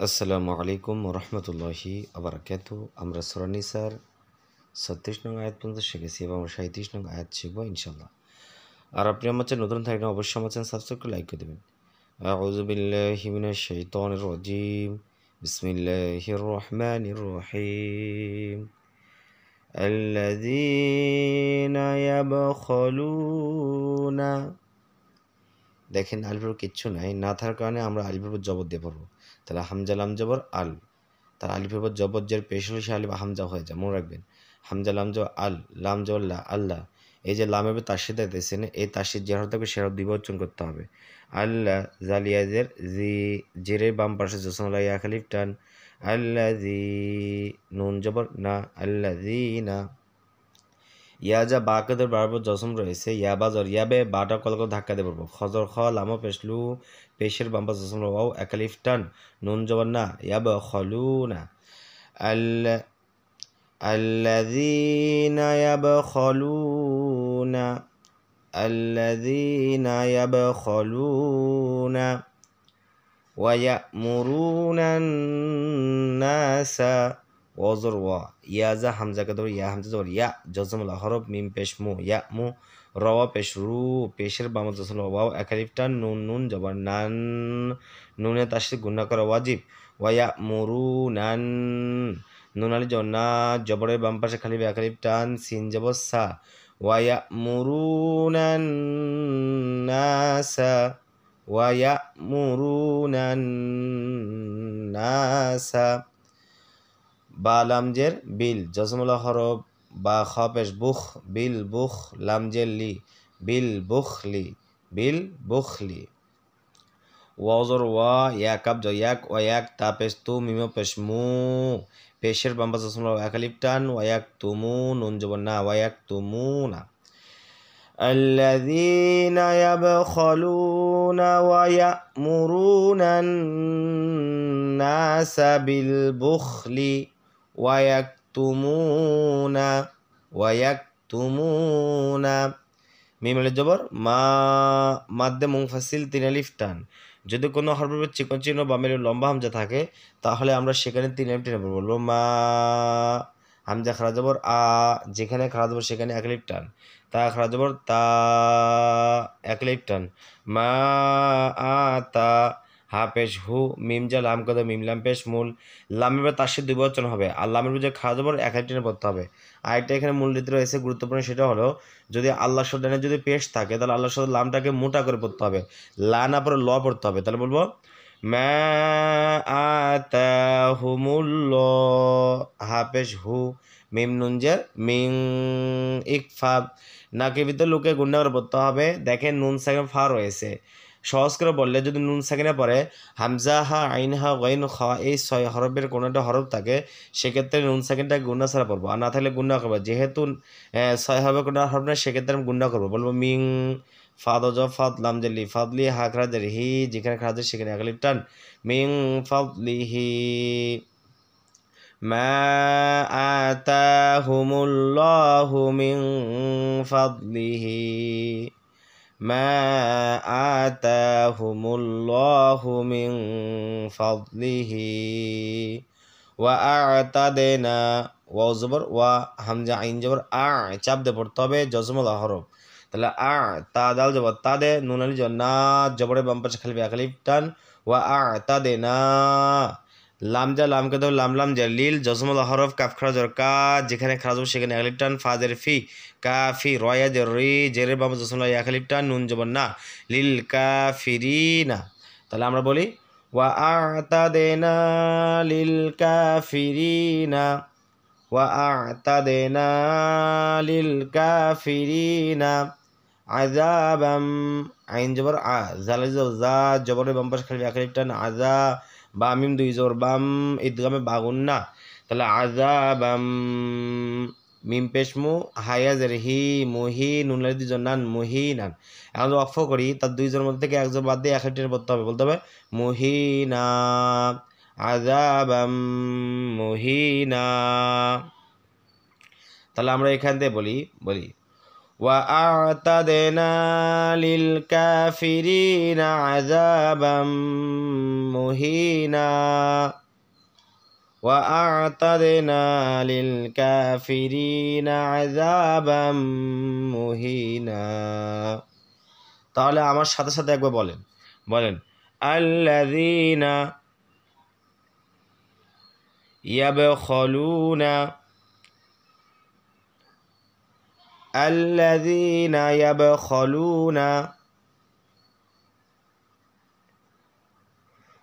আসসালামু আলাইকুম রহমতুল্লাহি আবরাকাতু। আমরা সূরা নিসার 36 নং আয়াত পর্যন্ত শিখেছি এবং 37 নং আয়াত শিখবো ইনশাল্লাহ। আর আপনি আমার চ্যানেল নতুন থাকলে অবশ্যই আমার চ্যানেল সাবস্ক্রাইব করে লাইক করে দেবেন। আউযু বিল্লাহি মিনাশ শাইতানির রাজিম। বিসমিল্লাহির রহমানির রহিম। আল্লাযীনা ইয়াবখালুনা। দেখেন আলিফের কিচ্ছু নাই, না থাকার কারণে আমরা আলিফের উপর জবর দিয়ে পড়বো। তাহলে হামজা লাম জবর আল, তার আলিফের উপর জবর জের পেশ হলে সে আলিফ হামজা হয়ে যায়, মনে রাখবেন। হামজা লাম জবর আল, লাম জবর লা, আল্লাহ। এই যে লামের উপর তাসদীদ দিতেছেন, এই তাসদীদ যে হরফ থাকবে সে হরফ দ্বিবার উচ্চারণ করতে হবে। আল্লাহ জালিয়াজের জি, জেরের বাম পাশে জসমলা ইয়া খালিফ টান। আল্লাযী, নুন জবর না, আল্লাযীনা। ইয়া যা বাকেদের বারবার জসম রয়েছে, ইয়া বাজর ইয়াবে বাটা কল করে ধাক্কা দিয়ে পড়বো। খজর খ লামো পেশলু, পেশের বাম্পা জসম ওয়াও একালিফ টান, নুন জবর না, ইয়াব খলু না। আল্লাযীনা ইয়াবখালুনা, আল্লাযীনা ইয়াবখালুনা ওয়া ইয়া'মুরুনান নাসা। ওজর ওয়া, ইয়া যা হামজাকে ধর, ইয়া হামজা জবর ইয়া, জজমুল হরফ মিম পেশ মু, ইয়া মু, রওয়া পেশ রু, পেশের বাম জজমুল ওয়াও একালিফ টান, নুন নুন জবর নান, নুনে তাসদীদ গুণা করা ওয়াজিব। ওয়া ইয়া'মুরুনান, নুন আলি জবর না, জবরের বাম পাশে খালি একালিফ টান, সিন জবর সা। ওয়া ইয়া'মুরুনান নাসা, ওয়া ইয়া'মুরুনান নাসা। বা লামজের বিল, জসমুল্লাহ হরফ বা খপেশ বুখ, বিল বুখ, লামজের লি, বিল বুখলি, বিল বুখলি। ওয়াজর ওয়া, ইয়া কাব জ ইয়াক, ওয়া ইয়াক তা পেশ তু, মিমো পেশ মু, পেশের বাম্বা জসমুল্লাহ একালিফ টান, ওয়া ইয়াক তুমু, নুন জবর না, ওয়া ইয়াক তুমু না। الذين يبخلون ويأمرون الناس بالبخل ويكتمون মিম আলিফ জবর মা, মাদ্দে মুনফাসিল তিন আলিফ টান। যদি কোনো হরফের চিকন চিহ্ন বা মেলে লম্বা হামজা থাকে তাহলে আমরা সেখানে তিন আলিফ টেনে বলবো মা। হামজা খারা জবর আ, যেখানে খারা জবর সেখানে এক আলিফ টান। তা খারা জবর তা, এক আলিফ টান। মা আ তা, হা পেশ হু, মিম যা লাম কদ, মিম লাম পেশ মূল, লামের তাসদীদ দুই বচন হবে আর লামের যে খারা জবর এক আলিফ টেনে পড়তে হবে। আরেকটা এখানে মূলনীতি রয়েছে গুরুত্বপূর্ণ, সেটা হলো যদি আল্লাহ শব্দে যদি পেশ থাকে তাহলে আল্লাহ শব্দ লামটাকে মোটা করে পড়তে হবে, লা না পরে ল পড়তে হবে। তাহলে বলবো মা আতাহুমুল্লাহ, হা পেশ হু, মিম নুনজের মিং, ইকফা, নাকে ভিতরে লোকে গুন্ডা করে পড়তে হবে। দেখেন নুন সাকিন ফা রয়েছে, সহজ করে বললে যদি নুন সাকিনে পরে হামজা হা আইন হা গাইন খা, এই ছয় হরফের কোনো একটা হরফ থাকে সেক্ষেত্রে নুন সাকিনটাকে গুন্ডা ছাড়া পড়বো, আর না থাকলে গুন্ডা করবো। যেহেতু ছয় হবে কোনো হরফ না সেক্ষেত্রে আমি গুন্ডা করবো, বলবো মিং ফাদ জ ফাদ লাম জেলি ফাদলি, হা খারাজের হি, যেখানে খারাজের সেখানে আকালিফ টান, মিং ফাদলিহি। মা আতাহুমুল্লাহু মিন ফাদলিহি, মা আতাহুমুল্লাহু মিন ফাদলিহি। ওয়া আ'তাদনা, ওয়া জবর ওয়া, হামজা আইন জবর আ, চাপ দিয়ে পড়তে হবে জজমুল হরফ। তাহলে আ তা দাল জবর তা দে, নুন আলি জবর না, জবরের বাম পাশে খালি আকালিফ টান, ওয়া আ'তাদনা। লাম যা লাম কে দাও, লাম লাম জা লিল, জজমুল হরফ, কাফ খারাজ কা, যেখানে খারাজ সেখানে আকালিফ টান, ফাজের ফি, কাফি, রয়া জের রি, জেরের বাম জজমুল আকালিফ টান, নুন জবর না, লিল কাফিরিনা। তাহলে আমরা বলি ওয়া আ'তাদনা লিল কাফিরিনা, ওয়া আ'তাদনা লিল কাফিরিনা আযাবাম, আইন জবর আ, জাল জা, জবরের বাম পাশে খালি আকালিফ টান, আযা, বা মিম দুই জবর বাম, ইদগামে বাগুন্না। তাহলে আযাবাম, মিম পেশ মু, হায়াজের হি, মুহি, নুন লাইদ জন্নান, মুহিনান। এখন যদি অক্ষ করি তার দুই জনের মধ্যে থেকে একজন বাদ দিয়ে এক টেনে পড়তে হবে, বলতে হবে মুহিনা, আযাবাম মুহিনা। তাহলে আমরা এখান থেকে বলি وأعتدنا للكافرين عذابا مهينا وأعتدنا للكافرين عذابا مهينا তাহলে আমার সাথে সাথে একবার বলেন বলেন الذين يبخلون الذين يبخلون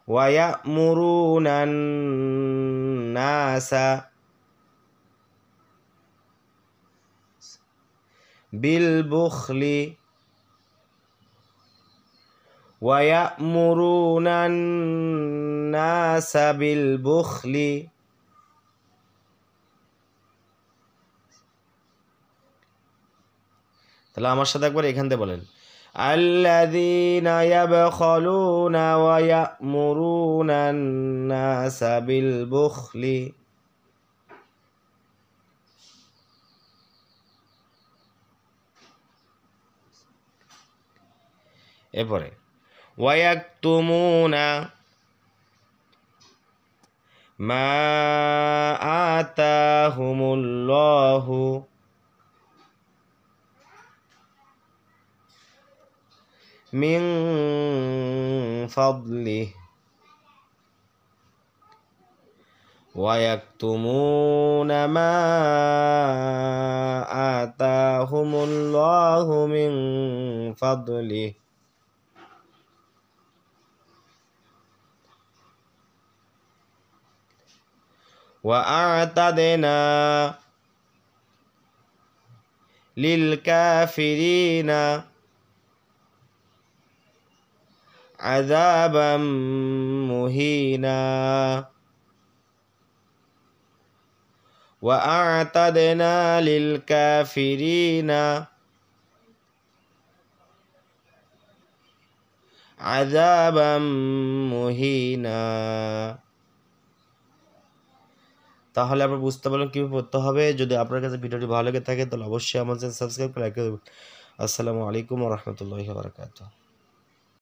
ويأمرون الناس بالبخل ويأمرون الناس بالبخل তাহলে আমার সাথে একবার এখান থেকে বলেন الذين يبخلون ويأمرون الناس بالبخل এরপরে ويكتمون ما آتاهم الله من فضله ويكتمون ما آتاهم الله من فضله وأعتدنا للكافرين عذابا مهينا وأعتدنا للكافرين عذابا مهينا তাহলে আমরা বুঝতে পারলাম কীভাবে পড়তে হবে। যদি আপনার কাছে ভিডিওটি ভালো লেগে থাকে তাহলে অবশ্যই আমার চ্যানেল সাবস্ক্রাইব করে লাইক করে দেবেন। আসসালামু আলাইকুম ওয়া রাহমাতুল্লাহি ওয়া বারাকাতুহু।